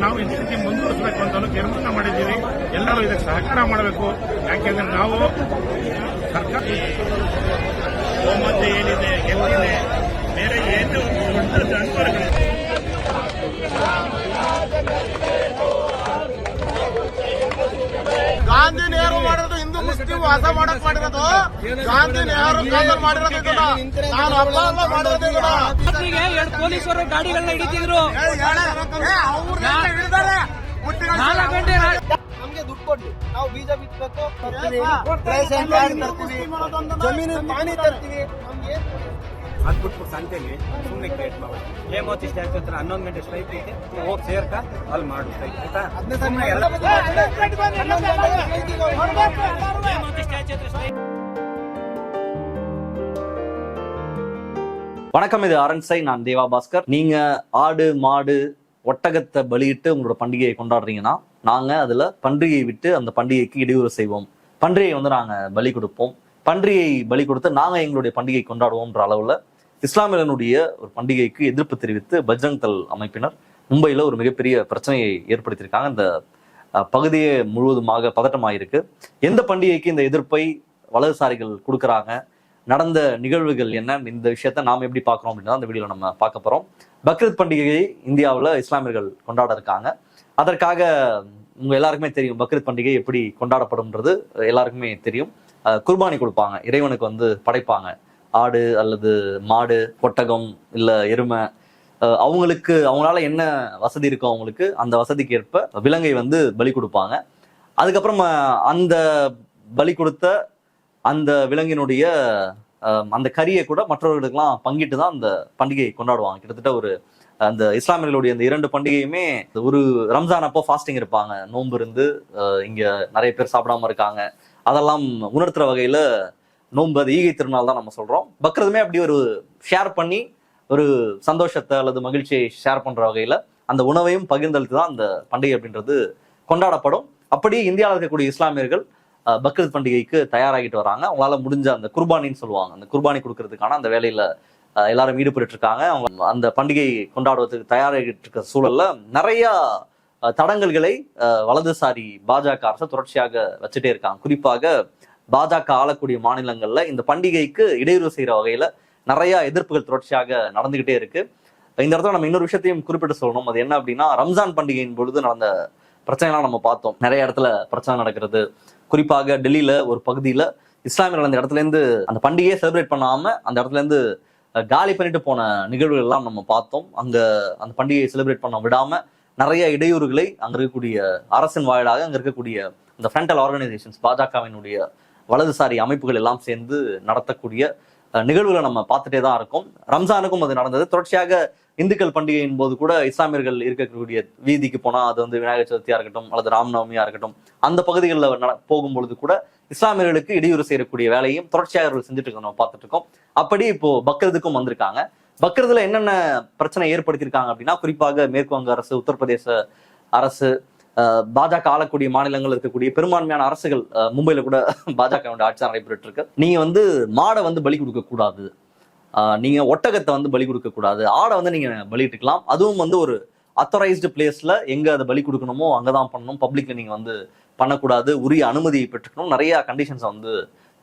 ನಾವು ಈ ರೀತಿ ಮುಂದುವರಿಸಬೇಕು ಅಂತ ತೀರ್ಮಾನ ಮಾಡಿದ್ದೀವಿ. ಎಲ್ಲರೂ ಇದಕ್ಕೆ ಸಹಕಾರ ಮಾಡಬೇಕು. ಯಾಕೆಂದ್ರೆ ನಾವು ಸರ್ಕಾರ ಬಹುಮತ ಏನಿದೆ ಗೆಲ್ಲಿದೆ, ಬೇರೆ ಏನು ದೊಡ್ಡ ಜಾನುವಾರುಗಳಿದೆ. ಗಾಂಧಿ ನೆಹರು ಮಾಡಿರೋದು ಹಿಂದೂ ಮುಸ್ಲಿಂ ವಾಸ ಮಾಡಕ್ ಮಾಡಿರೋದು. ಗಾಂಧಿ ನೆಹರು ಮಾಡಿರೋದು ಇದನ್ನ ನಾನು ಅಪ್ಪ ಅಲ್ಲ ಮಾಡಿರೋದು ಇದನ್ನ. ಎರಡು ಪೊಲೀಸರು ಗಾಡಿಗಳನ್ನ ಹಿಡಿತಿದ್ರು. ನಮ್ಗೆ ದುಡ್ಡು ಕೊಡ್ಲಿ, ನಾವು ಬೀಜ ಬಿತ್ತಬೇಕು, ಜಮೀನು ಪಾನಿ ತರ್ತೀವಿ. ನಮ್ಗೆ ಅದ್ಬಿಟ್ಟು ಸಂತೆಲಿ ಸುಮ್ಮನೆ ಕ್ರಿಯೇಟ್ ಮಾಡಿ ಹೇಮೋತಿ ಸ್ಟ್ಯಾಚು ಹತ್ರ 11 ಗಂಟೆ ಸ್ಟ್ರೈಕ್ ಐತೆ, ಹೋಗಿ ಸೇರ್ಕ ಅಲ್ಲಿ ಮಾಡು ಸ್ಟ್ರೈಕ್ ಆಯ್ತಾ. வணக்கம், இது அரண்சை. நான் தேவா பாஸ்கர். நீங்க ஆடு மாடு ஒட்டகத்தை பலியிட்டு உங்களோட பண்டிகையை கொண்டாடுறீங்கன்னா நாங்க அதுல பண்டிகையை விட்டு அந்த பண்டிகைக்கு இடையூறு செய்வோம். பண்டிகையை நாங்க பலி கொடுப்போம். பண்டிகையை பலி கொடுத்து நாங்க எங்களுடைய பண்டிகை கொண்டாடுவோம்ன்ற அளவுல இஸ்லாமியர்களுடைய ஒரு பண்டிகைக்கு எதிர்ப்பு தெரிவித்து பஜ்ரங் தள் அமைப்பினர் மும்பையில ஒரு மிகப்பெரிய பிரச்சனையை ஏற்படுத்தியிருக்காங்க. இந்த பகுதியே முழுவதுமாக பதட்டமாயிருக்கு. எந்த பண்டிகைக்கு இந்த எதிர்ப்பை வலதுசாரிகள் கொடுக்குறாங்க, நடந்த நிகழ்வுகள் என்ன, இந்த விஷயத்த நாம் எப்படி பார்க்குறோம் அப்படின்னா அந்த வீடியோவில் நம்ம பார்க்க போகிறோம். பக்ரீத் பண்டிகையை இந்தியாவில் இஸ்லாமியர்கள் கொண்டாட இருக்காங்க. அதற்காக உங்க எல்லாருக்குமே தெரியும் பக்ரீத் பண்டிகை எப்படி கொண்டாடப்படும்ன்றது எல்லாருக்குமே தெரியும். குர்பானி கொடுப்பாங்க, இறைவனுக்கு படைப்பாங்க. ஆடு அல்லது மாடு, ஒட்டகம் இல்ல எருமை, அவங்களால என்ன வசதி இருக்கோ அவங்களுக்கு அந்த வசதிக்கு ஏற்ப விலங்கை பலி கொடுப்பாங்க. அதுக்கப்புறம் அந்த பலி கொடுத்த அந்த விலங்கினுடைய அந்த கரியை கூட மற்றவர்களுக்கெல்லாம் பங்கிட்டு தான் அந்த பண்டிகையை கொண்டாடுவாங்க. கிட்டத்தட்ட அந்த இஸ்லாமியர்களுடைய அந்த 2 பண்டிகையுமே ஒரு ரம்ஜான் அப்போ ஃபாஸ்டிங் இருப்பாங்க, நோன்பு இருந்து இங்க நிறைய பேர் சாப்பிடாம இருக்காங்க. அதெல்லாம் உணர்த்துற வகையில நோன்பு, அது ஈகை திருநாள் தான் நம்ம சொல்றோம். பக்ரதுமே அப்படி ஒரு ஷேர் பண்ணி ஒரு சந்தோஷத்தை அல்லது மகிழ்ச்சியை ஷேர் பண்ற வகையில அந்த உணவையும் பகிர்ந்தளித்து தான் அந்த பண்டிகை அப்படின்றது கொண்டாடப்படும். அப்படி இந்தியாவில் இருக்கக்கூடிய இஸ்லாமியர்கள் பக்ரீத் பண்டிகைக்கு தயாராகிட்டு வராங்க. அவங்களால முடிஞ்ச அந்த குர்பானின்னு சொல்லுவாங்க, அந்த குர்பானி கொடுக்கறதுக்கான அந்த வேலையில எல்லாரும் ஈடுபட்டு இருக்காங்க. அவங்க அந்த பண்டிகை கொண்டாடுவதற்கு தயாராகிட்டு இருக்க சூழல்ல நிறைய தடங்கல்களை வலதுசாரி பாஜக அரசு தொடர்ச்சியாக வச்சுட்டே இருக்காங்க. குறிப்பாக பாஜக ஆளக்கூடிய மாநிலங்கள்ல இந்த பண்டிகைக்கு இடையூறு செய்யற வகையில நிறைய எதிர்ப்புகள் தொடர்ச்சியாக நடந்துகிட்டே இருக்கு. இந்த இடத்துல நம்ம இன்னொரு விஷயத்தையும் குறிப்பிட்டு சொல்லணும். அது என்ன அப்படின்னா, ரம்ஜான் பண்டிகையின் பொழுது நடந்த பிரச்சனைலாம் நம்ம பார்த்தோம். நிறைய இடத்துல பிரச்சனை நடக்கிறது. குறிப்பாக டெல்லியில ஒரு பகுதியில இஸ்லாமியர்கள் அந்த இடத்துல இருந்து அந்த பண்டிகையை செலிப்ரேட் பண்ணாம அந்த இடத்துல இருந்து காலி பண்ணிட்டு போன நிகழ்வுகள் எல்லாம் நம்ம பார்த்தோம். அங்க அந்த பண்டிகையை செலிப்ரேட் பண்ண விடாம நிறைய இடையூறுகளை அங்க இருக்கக்கூடிய அரசின் வாயிலாக அங்க இருக்கக்கூடிய இந்த ஃப்ரண்டல் ஆர்கனைசேஷன்ஸ், பாஜகவினுடைய வலதுசாரி அமைப்புகள் எல்லாம் சேர்ந்து நடத்தக்கூடிய நிகழ்வுகளை நம்ம பார்த்துட்டே தான் இருக்கோம். ரம்ஜானுக்கும் அது நடந்தது. தொடர்ச்சியாக இந்துக்கள் பண்டிகையின் போது கூட இஸ்லாமியர்கள் இருக்கக்கூடிய வீதிக்கு போனா அது விநாயகர் சதுர்த்தியா இருக்கட்டும் அல்லது ராம்நவமியா இருக்கட்டும், அந்த பகுதிகளில் போகும்பொழுது கூட இஸ்லாமியர்களுக்கு இடையூறு செய்யக்கூடிய வேலையும் தொடர்ச்சியாக அவர்கள் செஞ்சுட்டு இருக்கோம், நம்ம பார்த்துட்டு இருக்கோம். அப்படி இப்போ பக்ரீதுக்கும் வந்திருக்காங்க. பக்ரீதுல என்னென்ன பிரச்சனை ஏற்படுத்தியிருக்காங்க அப்படின்னா, குறிப்பாக மேற்கு வங்க அரசு, உத்தரப்பிரதேச அரசு, பாஜக ஆளக்கூடிய மாநிலங்கள் இருக்கக்கூடிய பெரும்பான்மையான அரசுகள், மும்பையில கூட பாஜக ஆட்சி நடைபெற்று இருக்கு. நீங்க மாடை பலி கொடுக்க கூடாது, நீங்க ஒட்டகத்தை பலி கொடுக்க கூடாது, ஆடை நீங்க பலிட்டுக்கலாம். அதுவும் ஒரு அத்தாரைஸ்டு பிளேஸ்ல எங்க அதை பலி கொடுக்கணுமோ அங்கதான் பண்ணணும். பப்ளிக்ல நீங்க பண்ணக்கூடாது, உரிய அனுமதியை பெற்றுக்கணும். நிறைய கண்டிஷன்ஸ்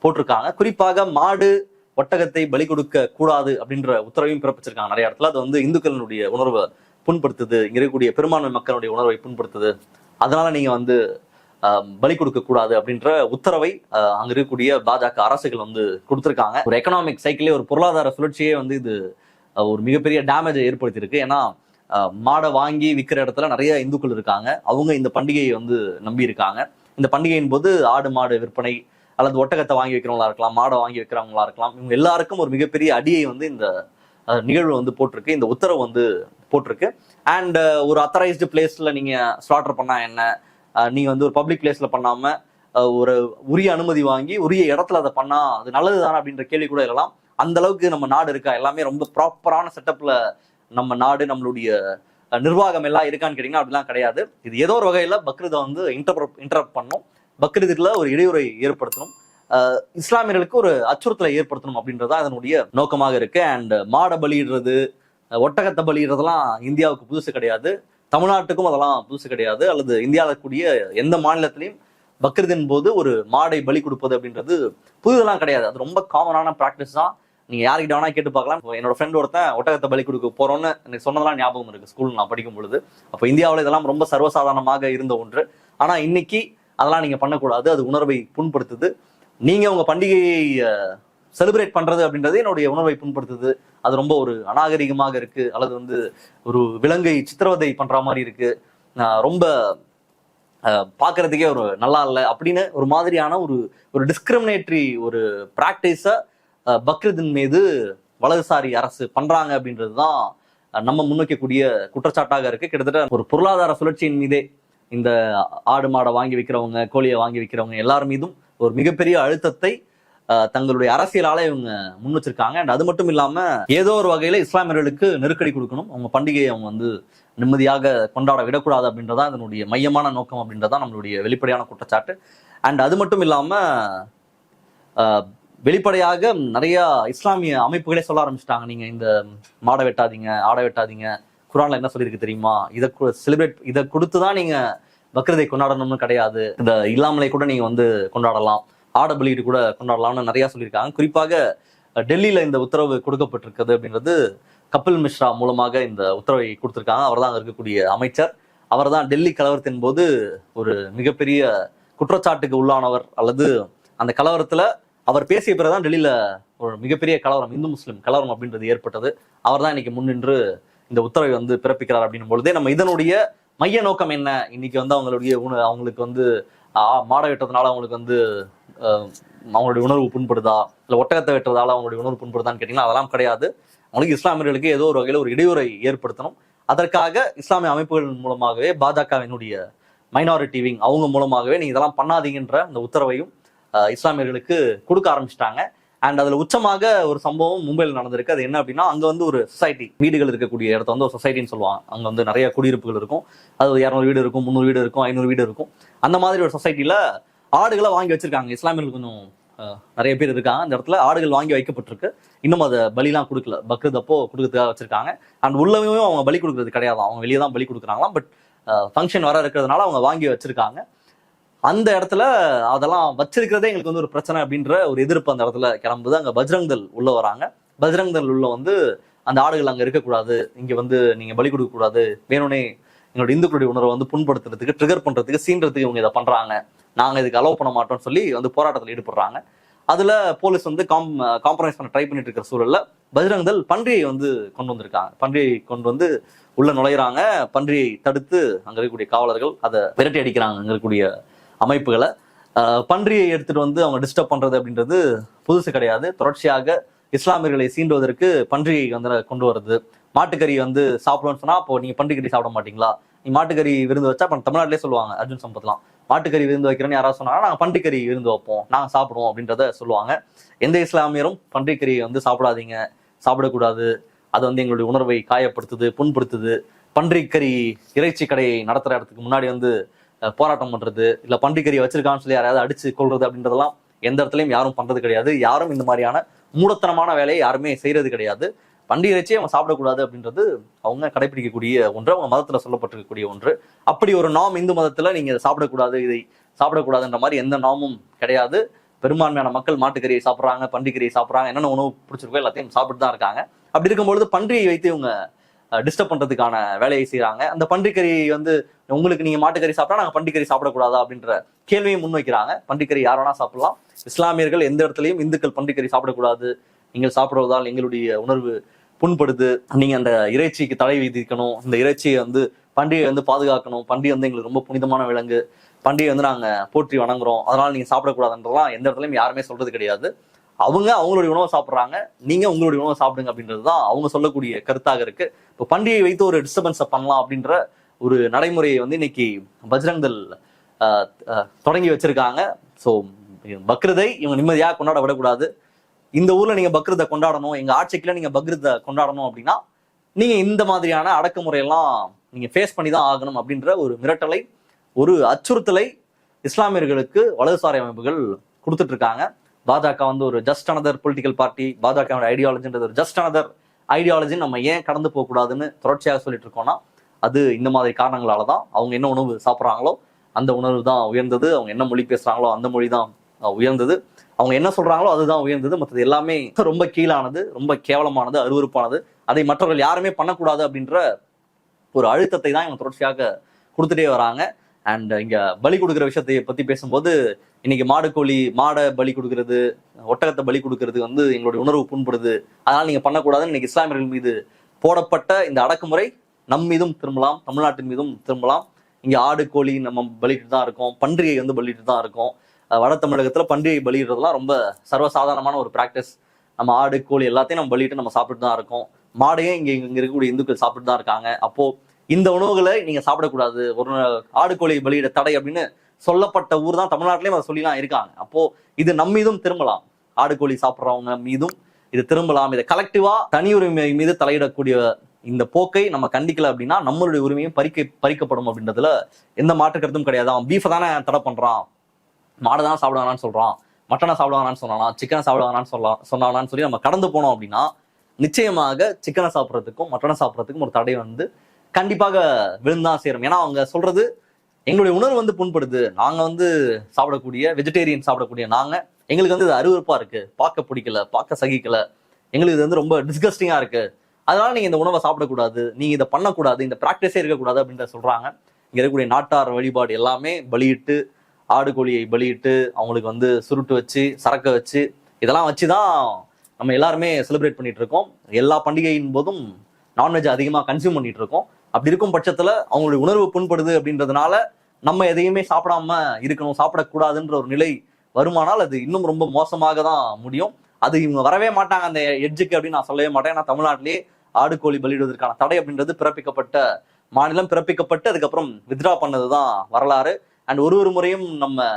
போட்டிருக்காங்க. குறிப்பாக மாடு ஒட்டகத்தை பலி கொடுக்க கூடாது அப்படின்ற உத்தரவையும் பிறப்பிச்சிருக்காங்க நிறைய இடத்துல. அது இந்துக்களுடைய உணர்வை புண்படுத்துது, இங்க இருக்கக்கூடிய பெரும்பான்மை மக்களுடைய உணர்வை புண்படுத்துது. அதனால நீங்க பலி கொடுக்க கூடாது அப்படின்ற உத்தரவை அங்க இருக்கக்கூடிய பாஜக அரசுகள் கொடுத்திருக்காங்க. ஒரு எக்கனாமிக் சைக்கிளே, ஒரு பொருளாதார சுழற்சியே இது ஒரு மிகப்பெரிய டேமேஜை ஏற்படுத்தி இருக்கு. ஏன்னா மாடை வாங்கி விற்கிற இடத்துல நிறைய இந்துக்கள் இருக்காங்க. அவங்க இந்த பண்டிகையை நம்பி இருக்காங்க. இந்த பண்டிகையின் போது ஆடு மாடு விற்பனை அல்லது ஒட்டகத்தை வாங்கி வைக்கிறவங்களா இருக்கலாம், மாடை வாங்கி வைக்கிறவங்களா இருக்கலாம், இவங்க எல்லாருக்கும் ஒரு மிகப்பெரிய அடியை இந்த நிகழ்வு போட்டிருக்கு, இந்த உத்தரவு போட்டிருக்கு. அண்ட் ஒரு அத்தரைஸ்டு பிளேஸ்ல நீங்க ஸ்லாட்டர் பண்ணா என்ன, நீங்க ஒரு பப்ளிக் பிளேஸ்ல பண்ணாம ஒரு உரிய அனுமதி வாங்கி உரிய இடத்துல அதை பண்ணா அது நல்லதுதானே அப்படின்ற கேள்வி கூட எழலாம். அந்த அளவுக்கு நம்ம நாடு இருக்கா, எல்லாமே ரொம்ப ப்ராப்பரான செட்டப்ல நம்ம நாடு, நம்மளுடைய நிர்வாகம் எல்லாம் இருக்கான்னு கேட்டீங்கன்னா அப்படிலாம் கிடையாது. இது ஏதோ ஒரு வகையில பக்ரீதை இன்டரப்ட் பண்ணும், பக்ரீதுல ஒரு இடையூறை ஏற்படுத்தணும், இஸ்லாமியர்களுக்கு ஒரு அச்சுறுத்தலை ஏற்படுத்தணும் அப்படின்றதா அதனுடைய நோக்கமாக இருக்கு. அண்ட் மாடை பலியிடுறது, ஒட்டகத்தை பலியிடுறதுலாம் இந்தியாவுக்கு புதுசு கிடையாது. தமிழ்நாட்டுக்கும் அதெல்லாம் புதுசு கிடையாது, அல்லது இந்தியாவில் இருக்கக்கூடிய எந்த மாநிலத்திலையும் பக்ரீதின் போது ஒரு மாடை பலி கொடுப்பது அப்படின்றது புதுதெல்லாம் கிடையாது. அது ரொம்ப காமனான ப்ராக்டிஸ் தான். நீங்க யார்கிட்ட வேணா கேட்டு பார்க்கலாம். என்னோட ஃப்ரெண்ட் ஒருத்தன் ஒட்டகத்தை பலி கொடுக்க போறோம்னு எனக்கு சொன்னதெல்லாம் ஞாபகம் இருக்கு ஸ்கூல் நான் படிக்கும் பொழுது. அப்போ இந்தியாவில் இதெல்லாம் ரொம்ப சர்வசாதாரணமாக இருந்த ஒன்று. ஆனா இன்னைக்கு அதெல்லாம் நீங்க பண்ணக்கூடாது, அது உணர்வை புண்படுத்துது. நீங்க உங்க பண்டிகையை செலிப்ரேட் பண்றது அப்படின்றது என்னுடைய உணர்வை புண்படுத்துது, அது ரொம்ப ஒரு அநாகரிகமாக இருக்கு, அல்லது வந்து ஒரு விலங்கை சித்திரவதை பண்ற மாதிரி இருக்கு, ரொம்ப பார்க்கறதுக்கே ஒரு நல்லா இல்லை அப்படின்னு ஒரு மாதிரியான ஒரு டிஸ்கிரிமினேட்டரி ஒரு பிராக்டிஸை பக்ரீதின் மீது வலதுசாரி அரசு பண்றாங்க அப்படின்றது தான் நம்ம முன்வைக்கக்கூடிய குற்றச்சாட்டாக இருக்கு. கிட்டத்தட்ட ஒரு பொருளாதார சுழற்சியின் மீதே இந்த ஆடு மாடை வாங்கி வைக்கிறவங்க, கோழியை வாங்கி வைக்கிறவங்க எல்லார் மீதும் ஒரு மிகப்பெரிய அழுத்தத்தை தங்களுடைய அரசியலால இவங்க முன் வச்சிருக்காங்க. அண்ட் அது மட்டும் இல்லாம ஏதோ ஒரு வகையில இஸ்லாமியர்களுக்கு நெருக்கடி கொடுக்கணும், அவங்க பண்டிகையை அவங்க வந்து நிம்மதியாக கொண்டாட விடக்கூடாது அப்படின்றதா இதனுடைய மையமான நோக்கம் அப்படின்றதா நம்மளுடைய வெளிப்படையான குற்றச்சாட்டு. அண்ட் அது மட்டும் இல்லாம வெளிப்படையாக நிறைய இஸ்லாமிய அமைப்புகளே சொல்ல ஆரம்பிச்சிட்டாங்க, நீங்க இந்த மாடை வெட்டாதீங்க, ஆடை வெட்டாதீங்க, குரான்ல என்ன சொல்லியிருக்கு தெரியுமா, இதை கொடுத்துதான் நீங்க பக்ரீதை கொண்டாடணும்னு கிடையாது, இந்த இல்லாமலே கூட நீங்க வந்து கொண்டாடலாம், ஆடை பலியிட்டு கூட கொண்டாடலாம்னு நிறைய சொல்லியிருக்காங்க. குறிப்பாக டெல்லியில இந்த உத்தரவு கொடுக்கப்பட்டிருக்கிறது அப்படின்றது கபில் மிஸ்ரா மூலமாக இந்த உத்தரவை கொடுத்திருக்காங்க. அவர் தான் அங்க இருக்கக்கூடிய அமைச்சர். அவர் தான் டெல்லி கலவரத்தின் போது ஒரு மிகப்பெரிய குற்றச்சாட்டுக்கு உள்ளானவர், அல்லது அந்த கலவரத்துல அவர் பேசிய பிறகுதான் டெல்லியில ஒரு மிகப்பெரிய கலவரம், இந்து முஸ்லிம் கலவரம் அப்படின்றது ஏற்பட்டது. அவர் தான் இன்னைக்கு முன்னின்று இந்த உத்தரவை வந்து பிறப்பிக்கிறார் அப்படின்னும் பொழுதே நம்ம இதனுடைய மைய நோக்கம் என்ன, இன்னைக்கு வந்து அவங்களுக்கு வந்து மாடை வெட்டுறதுனால அவங்களுக்கு வந்து அவங்களுடைய உணர்வு புண்படுதா, இல்லை ஒட்டகத்தை வெட்டுறதால அவங்களுடைய உணர்வு புண்படுதான்னு கேட்டீங்கன்னா அதெல்லாம் கிடையாது. அவங்களுக்கு இஸ்லாமியர்களுக்கு ஏதோ ஒரு வகையில் ஒரு இடையூறை ஏற்படுத்தணும். அதற்காக இஸ்லாமிய அமைப்புகள் மூலமாகவே பாஜகவினுடைய மைனாரிட்டி விங் அவங்க மூலமாகவே நீங்க இதெல்லாம் பண்ணாதீங்கன்ற அந்த உத்தரவையும் இஸ்லாமியர்களுக்கு கொடுக்க ஆரம்பிச்சிட்டாங்க. அண்ட் அதுல உச்சமாக ஒரு சம்பவம் மும்பையில் நடந்திருக்கு. அது என்ன அப்படின்னா, அங்க வந்து ஒரு சொசைட்டி, வீடுகள் இருக்கக்கூடிய இடத்த வந்து ஒரு சொசைட்டின்னு சொல்லுவாங்க. அங்க வந்து நிறைய குடியிருப்புகள் இருக்கும், அது 200 வீடு இருக்கும், 300 வீடு இருக்கும், 500 வீடு இருக்கும். அந்த மாதிரி ஒரு சொசைட்டில ஆடுகளை வாங்கி வச்சிருக்காங்க. இஸ்லாமியர்கள் கொஞ்சம் நிறைய பேர் இருக்காங்க அந்த இடத்துல. ஆடுகள் வாங்கி வைக்கப்பட்டிருக்கு, இன்னும் அதை பலிலாம் கொடுக்கல, பக்ரீத் அப்போ கொடுக்கறதுக்காக வச்சிருக்காங்க. அண்ட் உள்ளவே அவங்க பலி கொடுக்கறது கிடையாது, அவங்க வெளியே தான் பலி கொடுக்குறாங்களாம். பட் ஃபங்க்ஷன் வர இருக்கிறதுனால அவங்க வாங்கி வச்சிருக்காங்க. அந்த இடத்துல அதெல்லாம் வச்சிருக்கிறதே எங்களுக்கு வந்து ஒரு பிரச்சனை அப்படின்ற ஒரு எதிர்ப்பு அந்த இடத்துல கிளம்புது. அங்க பஜ்ரங் தள் உள்ள வராங்க. பஜ்ரங் தள் உள்ள வந்து அந்த ஆடுகள் அங்க இருக்கக்கூடாது, இங்க வந்து நீங்க பலி கொடுக்க கூடாது, வேணும்னே எங்களோட இந்துக்களுடைய உணர்வை வந்து புண்படுத்துறதுக்கு, ட்ரிகர் பண்றதுக்கு, சீன்றதுக்கு இவங்க இதை பண்றாங்க, நாங்க இதுக்கு அலோவ் பண்ண மாட்டோம்னு சொல்லி வந்து போராட்டத்தில் ஈடுபடுறாங்க. அதுல போலீஸ் வந்து காம்ப்ரமைஸ் பண்ண ட்ரை பண்ணிட்டு இருக்கிற சூழல்ல பஜ்ரங் தள் பன்றியை வந்து கொண்டு வந்திருக்காங்க. பன்றியை கொண்டு வந்து உள்ள நுழையிறாங்க. பன்றியை தடுத்து அங்க இருக்கக்கூடிய காவலர்கள் அதை விரட்டி அடிக்கிறாங்க. அங்க இருக்கக்கூடிய அமைப்புகளை பன்றியை எடுத்துட்டு வந்து அவங்க டிஸ்டர்ப் பண்றது அப்படின்றது புதுசு கிடையாது. தொடர்ச்சியாக இஸ்லாமியர்களை சீண்டுவதற்கு பன்றியை வந்து கொண்டு வருது. மாட்டுக்கறி வந்து சாப்பிடுவோம்னு சொன்னா, அப்போ நீங்க பன்றிக்கறி சாப்பிட மாட்டீங்களா, நீ மாட்டுக்கறி விருந்து வச்சா தமிழ்நாட்டிலே சொல்லுவாங்க, அர்ஜுன் சம்பத்லாம் மாட்டுக்கறி விருந்து வைக்கிறேன்னு யாராவது சொன்னாங்கன்னா நாங்க பன்றிக்கறி விருந்து வைப்போம், நாங்க சாப்பிடுவோம் அப்படின்றத சொல்லுவாங்க. எந்த இஸ்லாமியரும் பன்றிக்கறியை வந்து சாப்பிடாதீங்க, சாப்பிடக்கூடாது, அது வந்து எங்களுடைய உணர்வை காயப்படுத்துது, புண்படுத்துது. பன்றிக்கறி இறைச்சி கடையை நடத்துற இடத்துக்கு முன்னாடி வந்து போராட்டம் பண்றது, இல்ல பன்றிக்கறியை வச்சிருக்கான்னு சொல்லி யாராவது அடிச்சு கொள்றது அப்படின்றதெல்லாம் எந்த இடத்துலையும் யாரும் பண்றது கிடையாது. யாரும் இந்த மாதிரியான மூடத்தனமான வேலையை யாருமே செய்யறது கிடையாது. பன்றி இறைச்சியை அவங்க சாப்பிடக்கூடாது அப்படின்றது அவங்க கடைபிடிக்கக்கூடிய ஒன்று, அவங்க மதத்துல சொல்லப்பட்டிருக்கக்கூடிய ஒன்று. அப்படி ஒரு நாம் இந்து மதத்துல நீங்க சாப்பிடக்கூடாது, இதை சாப்பிடக்கூடாதுன்ற மாதிரி எந்த நாமும் கிடையாது. பெரும்பான்மையான மக்கள் மாட்டுக்கறியை சாப்பிட்றாங்க, பன்றிக்கறியை சாப்பிட்றாங்க, என்னென்ன உணவு பிடிச்சிருக்கோ எல்லாத்தையும் சாப்பிட்டு தான் இருக்காங்க. அப்படி இருக்கும்பொழுது பன்றியை வைத்து இவங்க டிஸ்டர்ப் பண்றதுக்கான வேலையை செய்யறாங்க. அந்த பன்றிக்கறி வந்து உங்களுக்கு நீங்க மாட்டுக்கறி சாப்பிட்டா நாங்க பன்றிக்கறி சாப்பிடக்கூடாதா அப்படின்ற கேள்வியை முன்வைக்கிறாங்க. பன்றிக்கறி யார் வேணா சாப்பிடலாம், இஸ்லாமியர்கள் எந்த இடத்துலையும் இந்துக்கள் பன்றிக்கறி சாப்பிடக்கூடாது, நீங்கள் சாப்பிடுவதால் எங்களுடைய உணர்வு புண்படுது, நீங்க அந்த இறைச்சிக்கு தடை விதிக்கணும், இந்த இறைச்சியை வந்து பன்றியை வந்து பாதுகாக்கணும், பன்றி வந்து எங்களுக்கு ரொம்ப புனிதமான விலங்கு, பன்றியை வந்து நாங்க போற்றி வணங்குறோம், அதனால நீங்க சாப்பிடக்கூடாதுன்றலாம் எந்த இடத்துலையும் யாருமே சொல்றது கிடையாது. அவங்க அவங்களுடைய உணவை சாப்பிட்றாங்க, நீங்க உங்களுடைய உணவை சாப்பிடுங்க அப்படின்றது தான் அவங்க சொல்லக்கூடிய கருத்தாக இருக்கு. இப்போ பன்றியை வைத்து ஒரு டிஸ்டர்பன்ஸை பண்ணலாம் அப்படின்ற ஒரு நடைமுறையை வந்து இன்னைக்கு பஜ்ரங் தள் தொடங்கி வச்சிருக்காங்க. ஸோ பக்ரீதை இவங்க நிம்மதியாக கொண்டாட விடக்கூடாது. இந்த ஊர்ல நீங்க பக்ரீதை கொண்டாடணும், எங்க ஆட்சிக்குள்ள நீங்க பக்ரீதை கொண்டாடணும் அப்படின்னா நீங்க இந்த மாதிரியான அடக்குமுறையெல்லாம் நீங்க ஃபேஸ் பண்ணி தான் ஆகணும் அப்படின்ற ஒரு மிரட்டலை, ஒரு அச்சுறுத்தலை இஸ்லாமியர்களுக்கு வலதுசாரி அமைப்புகள் கொடுத்துட்டு இருக்காங்க. பாஜக வந்து ஒரு ஜஸ்ட் அனதர் பொலிட்டிக்கல் பார்ட்டி, பாஜக ஐடியாலஜின்றது ஒரு ஜஸ்ட் அனதர் ஐடியாலஜி, நம்ம ஏன் கடந்து போகக்கூடாதுன்னு தொடர்ச்சியாக சொல்லிட்டு இருக்கோம்னா, அது இந்த மாதிரி காரணங்களால தான் அவங்க என்ன உணவு சாப்பிட்றாங்களோ அந்த உணவு தான் உயர்ந்தது, அவங்க என்ன மொழி பேசுறாங்களோ அந்த மொழி தான் உயர்ந்தது, அவங்க என்ன சொல்றாங்களோ அதுதான் உயர்ந்தது, மற்றது எல்லாமே ரொம்ப கீழானது, ரொம்ப கேவலமானது, அருவருப்பானது, அதை மற்றவர்கள் யாருமே பண்ணக்கூடாது அப்படின்ற ஒரு அழுத்தத்தை தான் இவங்க தொடர்ச்சியாக கொடுத்துட்டே வராங்க. அண்ட் இங்க பலி கொடுக்குற விஷயத்தை பத்தி பேசும்போது இன்னைக்கு மாடை பலி கொடுக்கறது, ஒட்டகத்தை பலி கொடுக்கறது வந்து எங்களுடைய உணர்வு புண்படுது, அதனால நீங்க பண்ணக்கூடாதுன்னு இன்னைக்கு இஸ்லாமியர்கள் மீது போடப்பட்ட இந்த அடக்குமுறை நம் மீதும் திரும்பலாம், தமிழ்நாட்டின் மீதும் திரும்பலாம். இங்க ஆடு கோழி நம்ம பலிட்டு தான் இருக்கோம், பன்றியை வந்து பலிட்டு தான் இருக்கோம். வட தமிழகத்துல பன்றியை பலியிடுறதுலாம் ரொம்ப சர்வசாதாரணமான ஒரு பிராக்டிஸ். நம்ம ஆடு கோழி எல்லாத்தையும் நம்ம பலிட்டு நம்ம சாப்பிட்டு தான் இருக்கோம். மாடையும் இங்க இருக்கக்கூடிய இந்துக்கள் சாப்பிட்டு தான் இருக்காங்க. அப்போ இந்த உணவுகளை நீங்க சாப்பிடக்கூடாது, ஒரு ஆடு கோழி பலியிட தடை அப்படின்னு சொல்லப்பட்ட ஊர் தான் தமிழ்நாட்டிலேயும் அதை சொல்லிலாம் இருக்காங்க. அப்போ இது நம்ம மீதும் திரும்பலாம், ஆடு கோழி சாப்பிட்றவங்க மீதும் இது திரும்பலாம். இதை கலெக்டிவா தனி உரிமை மீது தலையிடக்கூடிய இந்த போக்கை நம்ம கண்டிக்கல அப்படின்னா நம்மளுடைய உரிமையும் பறிக்கப்படும் அப்படின்றதுல எந்த மாற்று கருத்தும் கிடையாது. அவன் பீஃபை தானே தடை பண்றான், மாடு தானே சாப்பிடுவானான்னு சொல்றான், மட்டனை சாப்பிடுவானான்னு சொன்னானா, சிக்கனை சாப்பிடுவானான்னு சொன்னானான்னு சொல்லி நம்ம கடந்து போனோம் அப்படின்னா நிச்சயமாக சிக்கனை சாப்பிட்றதுக்கும் மட்டனை சாப்பிட்றதுக்கும் ஒரு தடை வந்து கண்டிப்பாக விழுந்தான் சேரும். ஏன்னா அவங்க சொல்றது எங்களுடைய உணர்வு வந்து புண்படுது, நாங்க வந்து சாப்பிடக்கூடிய வெஜிடேரியன் சாப்பிடக்கூடிய எங்களுக்கு வந்து இது அருவருப்பா இருக்கு, பார்க்க பிடிக்கல, பார்க்க சகிக்கல, எங்களுக்கு இது வந்து ரொம்ப டிஸ்கஸ்டிங்கா இருக்கு, அதனால நீங்க இந்த உணவை சாப்பிடக்கூடாது, நீங்க இதை பண்ணக்கூடாது, இந்த பிராக்டிஸே இருக்கக்கூடாது அப்படின்ற சொல்றாங்க. இங்க இருக்கக்கூடிய நாட்டார் வழிபாடு எல்லாமே பலியிட்டு, ஆடு கோழியை பலியிட்டு அவங்களுக்கு வந்து சுருட்டு வச்சு சரக்க வச்சு இதெல்லாம் வச்சுதான் நம்ம எல்லாருமே செலிப்ரேட் பண்ணிட்டு இருக்கோம். எல்லா பண்டிகையின் போதும் நான்வெஜ் அதிகமாக கன்சியூம் பண்ணிட்டு இருக்கோம். அப்படி இருக்கும் பட்சத்துல அவங்களுடைய உணர்வு புண்படுது அப்படின்றதுனால நம்ம எதையுமே சாப்பிடாம இருக்கணும், சாப்பிடக்கூடாதுன்ற ஒரு நிலை வருமானால் அது இன்னும் ரொம்ப மோசமாக தான் முடியும். அது இவங்க வரவே மாட்டாங்க அந்த எட்ஜுக்கு அப்படின்னு நான் சொல்லவே மாட்டேன். ஏன்னா தமிழ்நாட்டிலேயே ஆடு கோழி பலியிடுவதற்கான தடை அப்படின்றது பிறப்பிக்கப்பட்ட மாநிலம், பிறப்பிக்கப்பட்டு அதுக்கப்புறம் வித்ரா பண்ணதுதான் வரலாறு. அண்ட் ஒரு முறையும் நம்ம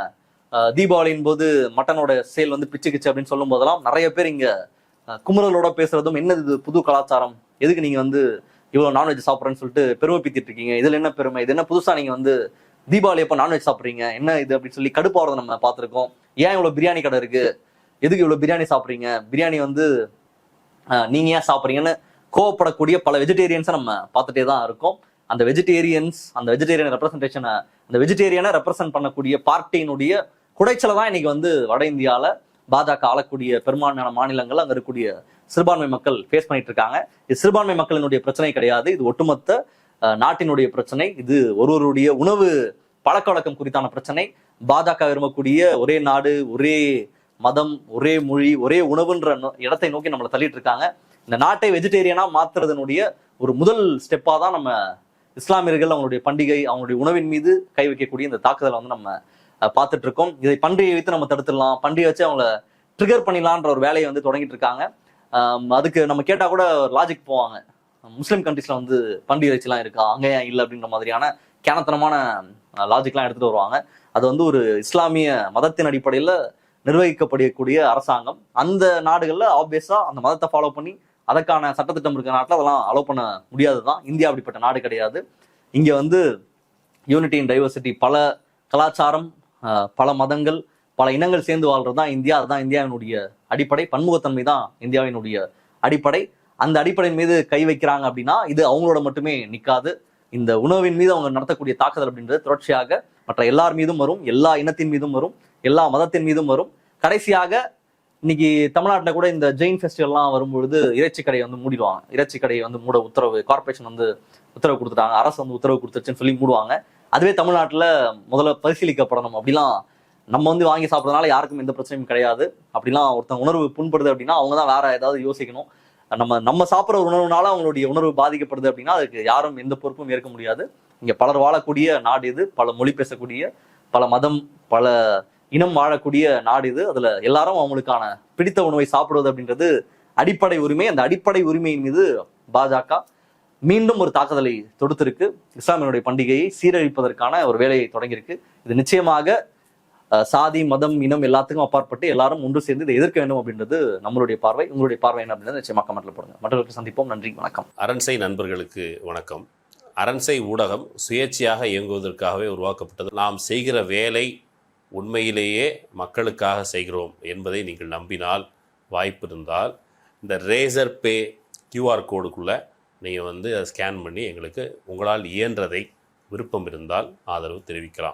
தீபாவளியின் போது மட்டனோட சேல் வந்து பிச்சுக்குச்சு அப்படின்னு சொல்லும் போதெல்லாம் நிறைய பேர் இங்க குமுறலோட பேசுறதும், என்னது இது புது கலாச்சாரம், எதுக்கு நீங்க வந்து இவ்வளவு நான்வெஜ் சாப்பிட்றேன்னு சொல்லிட்டு பெருமை பீத்திட்டு இருக்கீங்க, இதுல என்ன பெருமை, இது என்ன புதுசா நீங்க வந்து தீபாவளி அப்ப நான்வெஜ் சாப்பிட்றீங்க, என்ன இது அப்படின்னு சொல்லி கடுப்பாகிறத நம்ம பார்த்திருக்கோம். ஏன் இவ்வளவு பிரியாணி கடை இருக்கு, எதுக்கு இவ்வளவு பிரியாணி சாப்பிட்றீங்க, பிரியாணி வந்து நீங்க ஏன் சாப்பிட்றீங்கன்னு கோவப்படக்கூடிய பல வெஜிடேரியன்ஸை நம்ம பார்த்துட்டே தான் இருக்கோம். அந்த வெஜிடேரியன் ரெப்ரசன்டேஷனை, அந்த வெஜிடேரியனை ரெப்ரசென்ட் பண்ணக்கூடிய பார்ட்டியினுடைய குடைச்சலை தான் இன்னைக்கு வந்து வட இந்தியால பாஜக ஆளக்கூடிய பெரும்பான்மையான மாநிலங்கள் அங்க இருக்கக்கூடிய சிறுபான்மை மக்கள் ஃபேஸ் பண்ணிட்டு இருக்காங்க. இது சிறுபான்மை மக்களினுடைய பிரச்சனை கிடையாது, இது ஒட்டுமொத்த நாட்டினுடைய பிரச்சனை. இது ஒருவருடைய உணவு பழக்க வழக்கம் குறித்தான பிரச்சனை. பாஜக விரும்பக்கூடிய ஒரே நாடு, ஒரே மதம், ஒரே மொழி, ஒரே உணவுன்ற இடத்தை நோக்கி நம்மளை தள்ளிட்டு இருக்காங்க. இந்த நாட்டை வெஜிடேரியனா மாத்துறதனுடைய ஒரு முதல் ஸ்டெப்பா தான் நம்ம இஸ்லாமியர்கள் அவங்களுடைய பண்டிகை, அவங்களுடைய உணவின் மீது கை வைக்கக்கூடிய இந்த தாக்குதலை வந்து நம்ம பார்த்துட்டு இருக்கோம். இதை பண்டிகையை வைத்து நம்ம தடுத்துடலாம், பண்டிகை வச்சு அவங்கள ட்ரிகர் பண்ணிடலான்ற ஒரு வேலையை வந்து தொடங்கிட்டு இருக்காங்க. அதுக்கு நம்ம கேட்டா கூட லாஜிக் போவாங்க, முஸ்லீம் கண்ட்ரீஸ்ல வந்து பண்டிகை வச்சுலாம் இருக்கா, அங்கே ஏன் இல்லை அப்படின்ற மாதிரியான கேனத்தனமான லாஜிக்லாம் எடுத்துட்டு வருவாங்க. அது வந்து ஒரு இஸ்லாமிய மதத்தின் அடிப்படையில் நிர்வகிக்கப்படக்கூடிய அரசாங்கம். அந்த நாடுகள்ல ஆப்வியஸா அந்த மதத்தை ஃபாலோ பண்ணி அதற்கான சட்டத்திட்டம் இருக்கிற நாட்டில் அதெல்லாம் அலோவ் பண்ண முடியாதுதான். இந்தியா அப்படிப்பட்ட நாடு கிடையாது. இங்க வந்து யூனிட்டி இன் டைவர்சிட்டி, பல கலாச்சாரம், பல மதங்கள், பல இனங்கள் சேர்ந்து வாழ்றது தான் இந்தியா. அதுதான் இந்தியாவினுடைய அடிப்படை. பன்முகத்தன்மை தான் இந்தியாவினுடைய அடிப்படை. அந்த அடிப்படையின் மீது கை வைக்கிறாங்க அப்படின்னா இது அவங்களோட மட்டுமே நிற்காது. இந்த உணவின் மீது அவங்க நடத்தக்கூடிய தாக்குதல் அப்படின்றது தொடர்ச்சியாக மற்ற எல்லார் மீதும் வரும், எல்லா இனத்தின் மீதும் வரும், எல்லா மதத்தின் மீதும் வரும். கடைசியாக இன்னைக்கு தமிழ்நாட்டில் கூட இந்த ஜெயின் ஃபெஸ்டிவல்லாம் வரும்பொழுது இறைச்சி கடையை வந்து மூடிடுவாங்க. இறைச்சி கடையை வந்து மூட உத்தரவு, கார்பரேஷன் வந்து உத்தரவு கொடுத்துட்டாங்க, அரசு வந்து உத்தரவு கொடுத்துருச்சுன்னு சொல்லி மூடுவாங்க. அதுவே தமிழ்நாட்டில் முதல்ல பரிசீலிக்கப்படணும். அப்படிலாம் நம்ம வந்து வாங்கி சாப்பிட்றதுனால யாருக்கும் எந்த பிரச்சனையும் கிடையாது. அப்படிலாம் ஒருத்தங்க உணர்வு புண்படுது அப்படின்னா அவங்க தான் வேற ஏதாவது யோசிக்கணும். நம்ம சாப்பிட்ற உணவுனால அவங்களுடைய உணர்வு பாதிக்கப்படுது அப்படின்னா அதுக்கு யாரும் எந்த பொறுப்பும் ஏற்க முடியாது. இங்க பலர் வாழக்கூடிய நாடு இது, பல மொழி பேசக்கூடிய, பல மதம், பல இனம் வாழக்கூடிய நாடு இது. அதுல எல்லாரும் அவங்களுக்கான பிடித்த உணவை சாப்பிடுவது அப்படின்றது அடிப்படை உரிமை. அந்த அடிப்படை உரிமையின் மீது பாஜக மீண்டும் ஒரு தாக்குதலை தொடுத்திருக்கு. இஸ்லாமியனுடைய பண்டிகையை சீரழிப்பதற்கான ஒரு வேலையை தொடங்கியிருக்கு. இது நிச்சயமாக சாதி, மதம், இனம் எல்லாத்துக்கும் அப்பாற்பட்டு எல்லாரும் ஒன்று சேர்ந்து இதை எதிர்க்க வேண்டும் அப்படின்றது நம்மளுடைய பார்வை. உங்களுடைய பார்வை என்ன அப்படின்றது நிச்சயமாக கமெண்ட்ல போடுங்க. மற்றவர்களுக்கு சந்திப்போம். நன்றி, வணக்கம். அரண்சை நண்பர்களுக்கு வணக்கம். அரண்சை ஊடகம் சுயேட்சையாக இயங்குவதற்காகவே உருவாக்கப்பட்டது. நாம் செய்கிற வேலை உண்மையிலேயே மக்களுக்காக செய்கிறோம் என்பதை நீங்கள் நம்பினால், வாய்ப்பு இருந்தால் இந்த ரேசர் பே QR கோடுக்குள்ளே நீங்கள் வந்து அதை ஸ்கேன் பண்ணி எங்களுக்கு உங்களால் இயன்றதை விருப்பம் இருந்தால் ஆதரவு தெரிவிக்கலாம்.